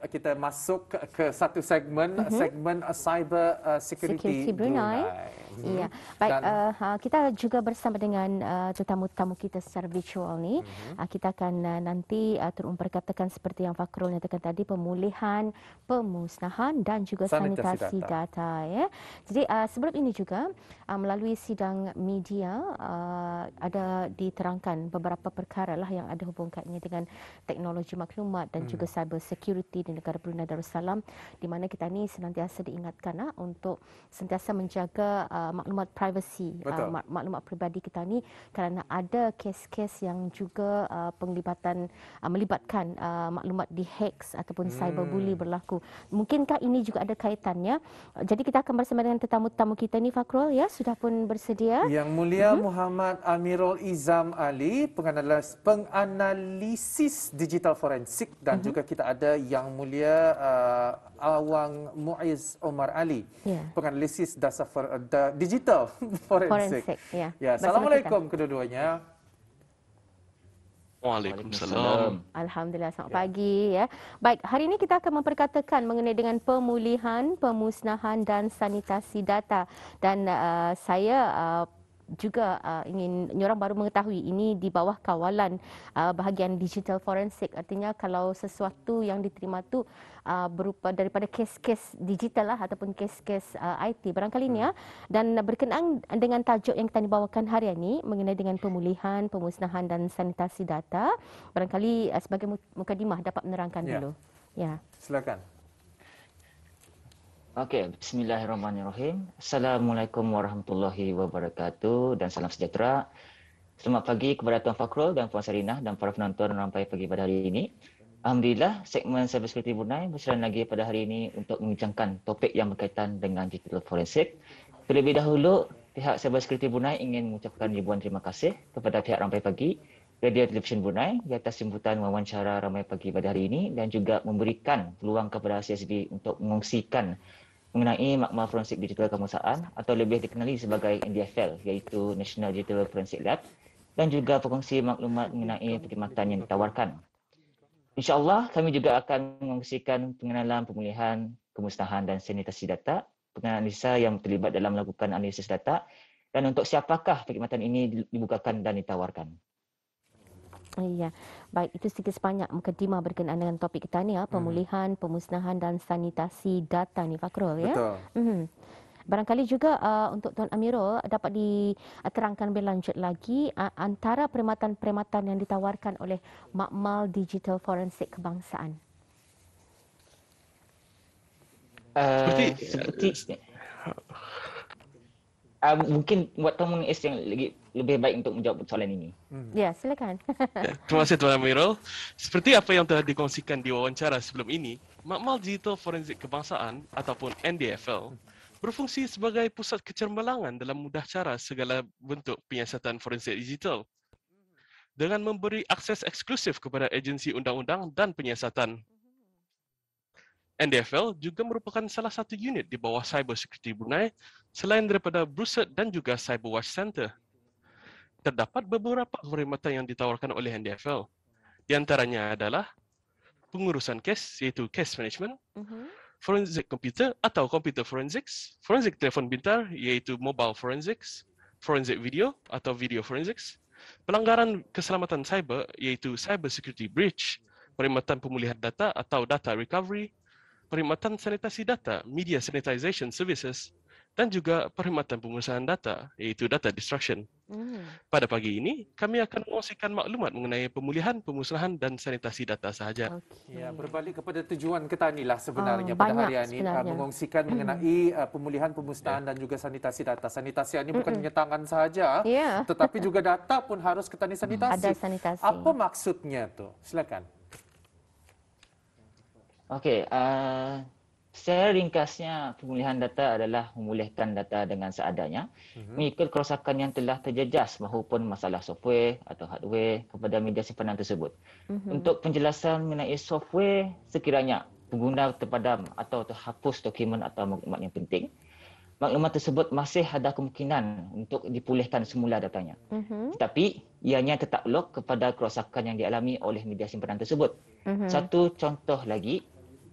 Kita masuk ke satu segmen cyber security Brunei. Ya, baik. Kita juga bersama dengan tetamu-tetamu kita secara virtual ni. Kita akan nanti turut memperkatakan seperti yang Fakrul nyatakan tadi, pemulihan, pemusnahan dan juga sanitasi data. Ya. Jadi sebelum ini juga melalui sidang media ada diterangkan beberapa perkara lah yang ada hubung kaitnya dengan teknologi maklumat dan juga cyber security di negara Brunei Darussalam, di mana kita ni senantiasa diingatkan untuk sentiasa menjaga maklumat privacy, maklumat peribadi kita ni, kerana ada kes-kes yang juga melibatkan maklumat di-hacks ataupun cyberbully berlaku. Mungkinkah ini juga ada kaitannya? Jadi kita akan bersama dengan tetamu-tetamu kita ni, Fakrul, ya, sudah pun bersedia. Yang Mulia Muhammad Amirul Izam Ali, penganalisis digital forensik, dan juga kita ada Yang Mulia Awang Muiz Omar Ali, penganalisis digital forensik. Assalamualaikum kedua-duanya. Waalaikumsalam. Alhamdulillah, selamat pagi. Ya. Baik, hari ini kita akan memperkatakan mengenai dengan pemulihan, pemusnahan dan sanitasi data. Dan saya juga ingin orang baru mengetahui ini di bawah kawalan bahagian digital forensik. Artinya kalau sesuatu yang diterima tu berupa daripada kes-kes digital lah ataupun kes-kes IT barangkali ni, ya. Dan berkenaan dengan tajuk yang kita dibawakan hari ini mengenai dengan pemulihan, pemusnahan dan sanitasi data, barangkali sebagai mukadimah dapat menerangkan dulu. Ya. Silakan. Okey, bismillahirrahmanirrahim. Assalamualaikum warahmatullahi wabarakatuh dan salam sejahtera. Selamat pagi kepada Tuan Fakrul dan Puan Sarinah dan para penonton rampai pagi pada hari ini. Alhamdulillah, segmen Cybersecurity Brunei bersiaran lagi pada hari ini untuk membincangkan topik yang berkaitan dengan digital forensik. Terlebih dahulu, pihak Cybersecurity Brunei ingin mengucapkan ribuan terima kasih kepada pihak rampai pagi Radio Television Brunei di atas jemputan wawancara ramai pagi pada hari ini dan juga memberikan peluang kepada CSB untuk mengongsikan mengenai makmal forensik digital kebangsaan atau lebih dikenali sebagai NDFL, iaitu National Digital Forensic Lab, dan juga berkongsi maklumat mengenai perkhidmatan yang ditawarkan. InsyaAllah kami juga akan mengongsikan pengenalan pemulihan, pemusnahan dan sanitasi data, penganalisa yang terlibat dalam melakukan analisis data, dan untuk siapakah perkhidmatan ini dibukakan dan ditawarkan. Ya, baik, itu sedikit sebanyak mukadimah berkenaan dengan topik kita ni, pemulihan, pemusnahan dan sanitasi data ni, Fakrul, ya. Betul. Barangkali juga untuk Tuan Amirul dapat diterangkan lebih lanjut lagi antara perkhidmatan-perkhidmatan yang ditawarkan oleh makmal digital forensik kebangsaan. Mungkin buat Tuan Muiz yang lebih baik untuk menjawab soalan ini. Ya, silakan. Terima kasih Tuan Amirul. Seperti apa yang telah dikongsikan di wawancara sebelum ini, Makmal Digital Forensik Kebangsaan ataupun NDFL berfungsi sebagai pusat kecermalangan dalam mudah cara segala bentuk penyiasatan forensik digital dengan memberi akses eksklusif kepada agensi undang-undang dan penyiasatan. NDFL juga merupakan salah satu unit di bawah Cyber Security Brunei selain daripada BRUSET dan juga Cyberwatch Center. Terdapat beberapa perkhidmatan yang ditawarkan oleh NDFL. Di antaranya adalah pengurusan kes, iaitu case management, forensic computer atau computer forensics, forensic telefon pintar, iaitu mobile forensics, forensic video atau video forensics, pelanggaran keselamatan cyber, iaitu cyber security breach, perkhidmatan pemulihan data atau data recovery, perkhidmatan sanitasi data, media sanitization services, dan juga perkhidmatan pemusnahan data, iaitu data destruction. Pada pagi ini, kami akan mengongsikan maklumat mengenai pemulihan, pemusnahan dan sanitasi data sahaja. Ya, berbalik kepada tujuan kita inilah sebenarnya pada hari ini, mengongsikan mengenai pemulihan, pemusnahan dan juga sanitasi data. Sanitasi ini bukan hanya tangan sahaja, tetapi juga data pun harus kita sanitasi. Ada sanitasi. Apa maksudnya tu? Silakan. Okey, secara ringkasnya pemulihan data adalah memulihkan data dengan seadanya mengikut kerosakan yang telah terjejas maupun masalah software atau hardware kepada media simpanan tersebut. Untuk penjelasan mengenai software, sekiranya pengguna terpadam atau terhapus dokumen atau maklumat yang penting, maklumat tersebut masih ada kemungkinan untuk dipulihkan semula datanya. Tetapi ianya tetap lock kepada kerosakan yang dialami oleh media simpanan tersebut. Satu contoh lagi,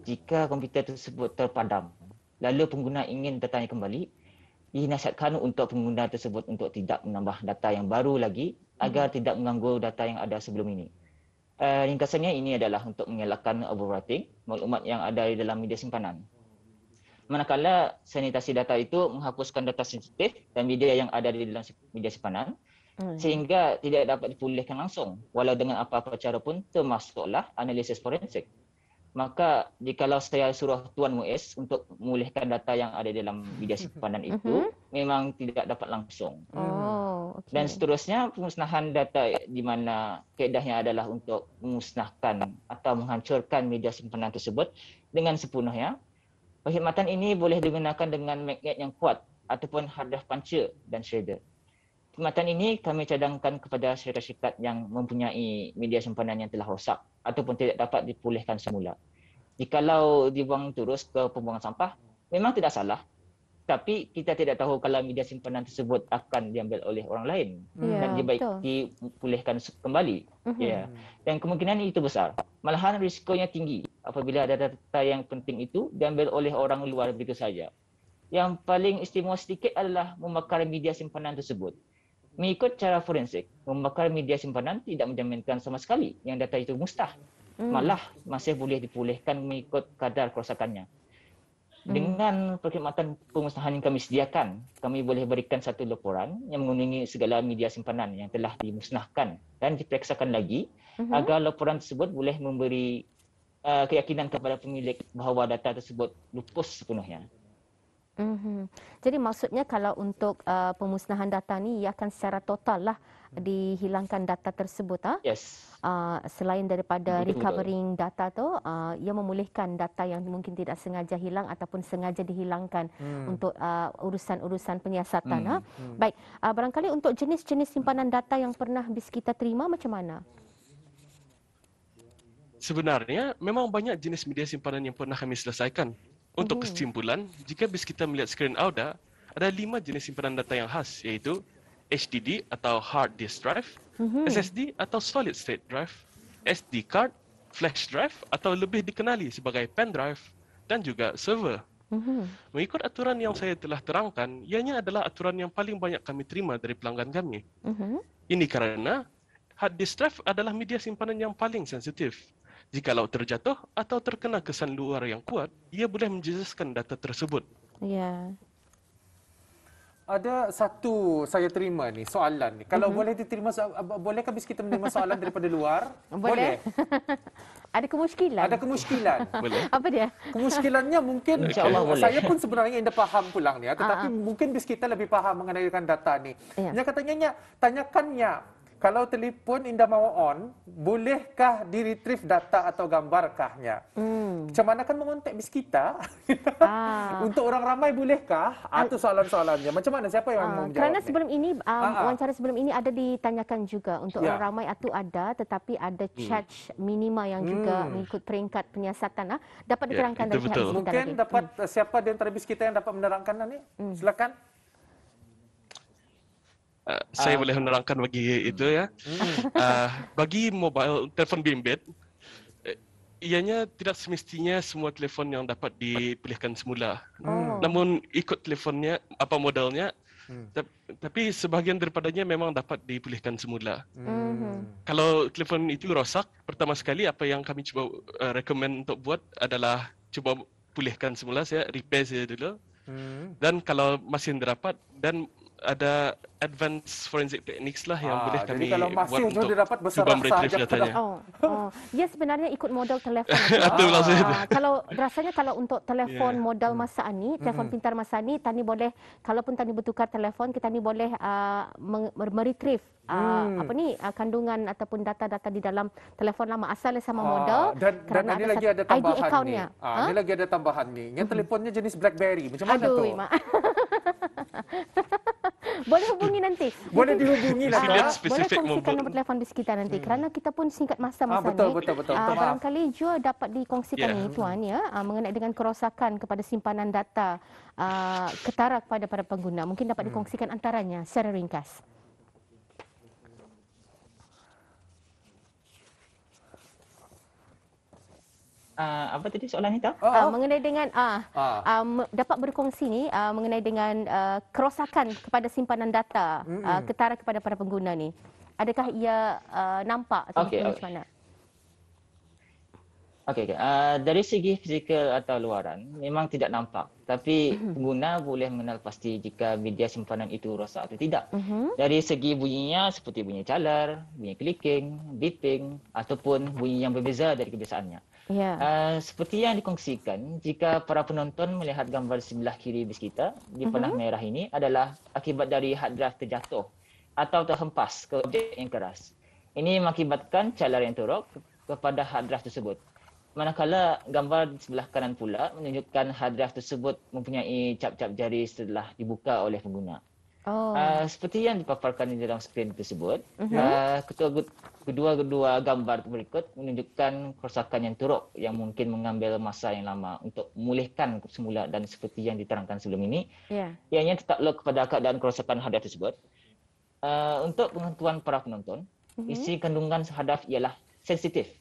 jika komputer tersebut terpadam, lalu pengguna ingin datanya kembali, dinasihatkan untuk pengguna tersebut untuk tidak menambah data yang baru lagi agar tidak mengganggu data yang ada sebelum ini. Ringkasannya ini adalah untuk mengelakkan overwriting maklumat yang ada di dalam media simpanan. Manakala sanitasi data itu menghapuskan data sensitif dan media yang ada di dalam media simpanan sehingga tidak dapat dipulihkan langsung walau dengan apa-apa cara pun, termasuklah analisis forensik. Maka jikalau saya suruh Tuan Muiz untuk memulihkan data yang ada di dalam media simpanan itu memang tidak dapat langsung. Dan seterusnya, pemusnahan data di mana kaedahnya adalah untuk memusnahkan atau menghancurkan media simpanan tersebut dengan sepenuhnya. Perkhidmatan ini boleh digunakan dengan magnet yang kuat ataupun hard drive puncher dan shredder. Perkhidmatan ini kami cadangkan kepada syarikat-syarikat yang mempunyai media simpanan yang telah rosak ataupun tidak dapat dipulihkan semula. Jikalau dibuang terus ke pembuangan sampah, memang tidak salah. Tapi kita tidak tahu kalau media simpanan tersebut akan diambil oleh orang lain dan dipulihkan kembali. Dan kemungkinan itu besar. Malahan risikonya tinggi apabila ada data yang penting itu diambil oleh orang luar begitu saja. Yang paling istimewa sedikit adalah membakar media simpanan tersebut. Mengikut cara forensik, membakar media simpanan tidak menjaminkan sama sekali yang data itu musnah. Malah masih boleh dipulihkan mengikut kadar kerosakannya. Dengan perkhidmatan pemusnahan yang kami sediakan, kami boleh berikan satu laporan yang mengunjungi segala media simpanan yang telah dimusnahkan dan diperiksakan lagi agar laporan tersebut boleh memberi keyakinan kepada pemilik bahawa data tersebut lupus sepenuhnya. Jadi maksudnya kalau untuk pemusnahan data ni ia akan secara total lah dihilangkan data tersebut. Yes. Selain daripada recovering data tu, ia memulihkan data yang mungkin tidak sengaja hilang ataupun sengaja dihilangkan untuk urusan-urusan penyiasatan. Baik, barangkali untuk jenis-jenis simpanan data yang pernah BIS kita terima macam mana? Sebenarnya memang banyak jenis media simpanan yang pernah kami selesaikan. Untuk kesimpulan, jika BIS kita melihat skrin Auda, ada 5 jenis simpanan data yang khas, iaitu HDD atau Hard Disk Drive, SSD atau Solid State Drive, SD Card, Flash Drive atau lebih dikenali sebagai Pen Drive, dan juga server. Mengikut aturan yang saya telah terangkan, ianya adalah aturan yang paling banyak kami terima dari pelanggan kami. Ini kerana hard disk drive adalah media simpanan yang paling sensitif. Jikalau terjatuh atau terkena kesan luar yang kuat, ia boleh menjejaskan data tersebut. Ya. Ada satu saya terima ni soalan ni. Kalau boleh diterima, bolehkah BIS kita menerima soalan daripada luar? Boleh. Ada kemuskilan. Ada kemuskilan. Boleh. Apa dia? Kemuskilannya mungkin saya pun sebenarnya indah faham pulang ni, tetapi mungkin BIS kita lebih faham mengenai data ni. Dia katanya tanyakannya, kalau telefon indah mau on, bolehkah di-retrieve data atau gambarkahnya? Macam mana kan mengontak BIS kita? Untuk orang ramai bolehkah? Itu soalan-soalannya. Macam mana? Siapa yang mau menjawab? Kerana sebelum ini, wawancara sebelum ini ada ditanyakan juga untuk orang ramai itu ada, tetapi ada charge minima yang juga mengikut peringkat penyiasatan. Dapat diterangkan dari pihak BIS kita mungkin lagi. dapat siapa di antara BIS kita yang dapat menerangkan ni? Silakan. Saya boleh menerangkan bagi itu ya. Bagi mobile telefon bimbit, ianya tidak semestinya semua telefon yang dapat dipulihkan semula. Namun ikut telefonnya, apa modelnya, tapi sebahagian daripadanya memang dapat dipulihkan semula. Kalau telefon itu rosak, pertama sekali apa yang kami cuba recommend untuk buat adalah cuba pulihkan semula, saya repair saya dulu. Dan kalau masih dapat, dan ada advanced forensic techniques lah yang boleh kami kalau masih buat untuk dapat cuba meretrieve datanya. Ya sebenarnya ikut model telefon. Kalau rasanya kalau untuk telefon model masa ni, telefon pintar masa ni, tani boleh, kalaupun tani bertukar telefon, kita ni boleh meretrieve kandungan ataupun data-data di dalam telefon lama asalnya sama model. Dan ini lagi ada tambahan ni. Ini lagi ada tambahan ni. Yang telefonnya jenis BlackBerry. Macam mana tu? Boleh hubungi nanti. Boleh dihubungi lah. Lihat Boleh spesifik kongsikan nombor. nombor telefon bis kita nanti. Kerana kita pun singkat masa Betul, ni. betul. Maaf. Barangkali Joe dapat dikongsikan Ya. ni Tuan ya, mengenai dengan kerosakan kepada simpanan data ketara kepada para pengguna. Mungkin dapat dikongsikan antaranya secara ringkas. Apa tadi soalan itu? Mengenai dengan dapat berkongsi ni mengenai dengan kerosakan kepada simpanan data ketara kepada para pengguna ni. Adakah ia nampak atau macam mana? Okey. Dari segi fizikal atau luaran memang tidak nampak. Tapi pengguna boleh mengenal pasti jika media simpanan itu rosak atau tidak. Dari segi bunyinya seperti bunyi calar, bunyi clicking, beeping ataupun bunyi yang berbeza dari kebiasaannya. Ya. Seperti yang dikongsikan, jika para penonton melihat gambar sebelah kiri bis kita di panah merah ini adalah akibat dari hard drive terjatuh atau terhempas ke objek yang keras. Ini mengakibatkan calar yang teruk kepada hard drive tersebut. Manakala gambar di sebelah kanan pula menunjukkan hard drive tersebut mempunyai cap-cap jari setelah dibuka oleh pengguna. Seperti yang dipaparkan di dalam skrin tersebut, kedua-dua gambar berikut menunjukkan kerosakan yang teruk yang mungkin mengambil masa yang lama untuk memulihkan semula, dan seperti yang diterangkan sebelum ini, ianya tertakluk kepada keadaan kerosakan hard drive tersebut. Untuk pengetahuan para penonton, isi kandungan hard drive ialah sensitif.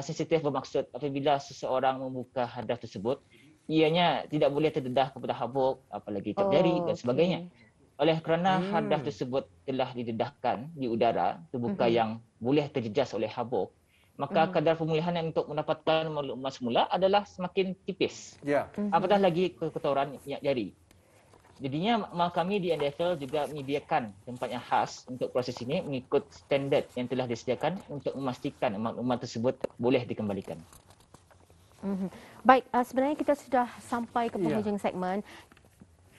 Sensitif bermaksud apabila seseorang membuka hard drive tersebut, ianya tidak boleh terdedah kepada habuk, apalagi cap jari dan sebagainya. Oleh kerana hard drive tersebut telah didedahkan di udara terbuka yang boleh terjejas oleh habuk, maka kadar pemulihan untuk mendapatkan maklumat semula adalah semakin tipis. Apatah lagi kotoran jari. Jadinya kami di NDFL juga menyediakan tempat yang khas untuk proses ini mengikut standard yang telah disediakan untuk memastikan maklumat tersebut boleh dikembalikan. Baik, sebenarnya kita sudah sampai ke penghujung segmen.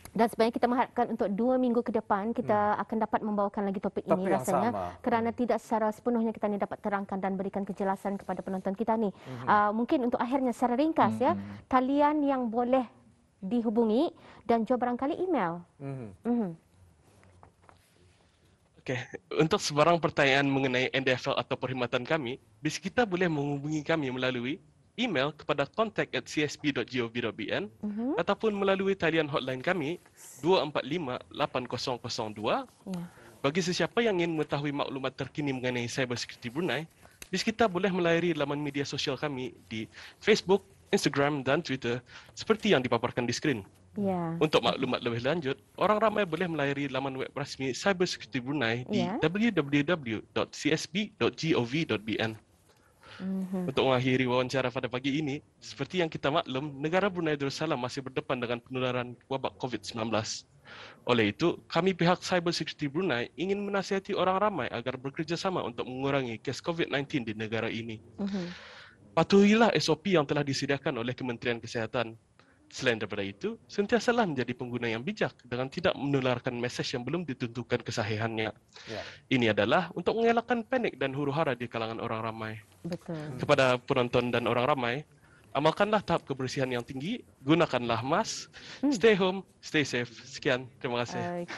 Dan sebenarnya kita mengharapkan untuk 2 minggu ke depan kita akan dapat membawakan lagi topik ini rasanya. Kerana tidak secara sepenuhnya kita ni dapat terangkan dan berikan kejelasan kepada penonton kita ni. Mungkin untuk akhirnya secara ringkas ya, talian yang boleh dihubungi dan juga barangkali email. Okey, untuk sebarang pertanyaan mengenai NDFL atau perkhidmatan kami, bis kita boleh menghubungi kami melalui email kepada contact@csp.gov.bn ataupun melalui talian hotline kami 245-8002. Bagi sesiapa yang ingin mengetahui maklumat terkini mengenai cybersecurity Brunei, bis kita boleh melayari laman media sosial kami di Facebook, Instagram dan Twitter seperti yang dipaparkan di skrin. Untuk maklumat lebih lanjut, orang ramai boleh melayari laman web rasmi Cybersecurity Brunei di www.csp.gov.bn. Untuk mengakhiri wawancara pada pagi ini, seperti yang kita maklum, negara Brunei Darussalam masih berdepan dengan penularan wabak COVID-19. Oleh itu, kami pihak Cybersecurity Brunei ingin menasihati orang ramai agar bekerjasama untuk mengurangi kes COVID-19 di negara ini. Patuhilah SOP yang telah disediakan oleh Kementerian Kesihatan. Selain daripada itu, sentiasalah menjadi pengguna yang bijak dengan tidak menularkan mesej yang belum ditentukan kesahihannya. Ini adalah untuk mengelakkan panik dan huru-hara di kalangan orang ramai. Kepada penonton dan orang ramai, amalkanlah tahap kebersihan yang tinggi, gunakanlah mask, stay home, stay safe. Sekian, terima kasih.